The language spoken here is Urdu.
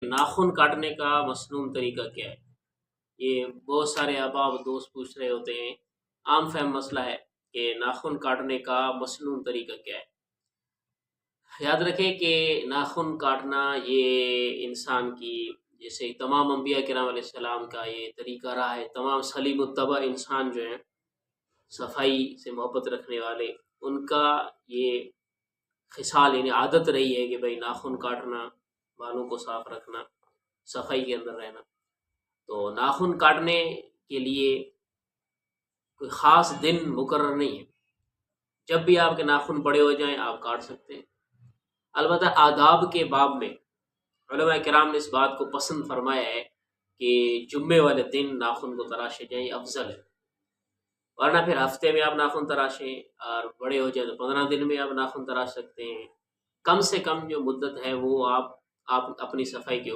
ناخن کاٹنے کا مسنون طریقہ کیا ہے؟ یہ بہت سارے احباب دوست پوچھ رہے ہوتے ہیں، عام فہم مسئلہ ہے کہ ناخن کاٹنے کا مسنون طریقہ کیا ہے۔ یاد رکھیں کہ ناخن کاٹنا یہ انسان کی، جیسے تمام انبیاء کرام علیہ السلام کا یہ طریقہ رہا ہے، تمام سلیم الطبع انسان جو ہیں صفائی سے محبت رکھنے والے، ان کا یہ خصال یعنی عادت رہی ہے کہ بھئی ناخن کاٹنا، بالوں کو صاف رکھنا، صفائی کے اندر رہنا۔ تو ناخن کاٹنے کے لیے کوئی خاص دن مقرر نہیں ہے، جب بھی آپ کے ناخن بڑے ہو جائیں آپ کاٹ سکتے ہیں۔ البتہ آداب کے باب میں علماء کرام نے اس بات کو پسند فرمایا ہے کہ جمعے والے دن ناخن کو تراشے جائیں، یہ افضل ہے، ورنہ پھر ہفتے میں آپ ناخن تراشیں، اور بڑے ہو جائیں تو 15 دن میں آپ ناخن تراش سکتے ہیں۔ کم سے کم جو مدت ہے وہ آپ اپنی صفائی کے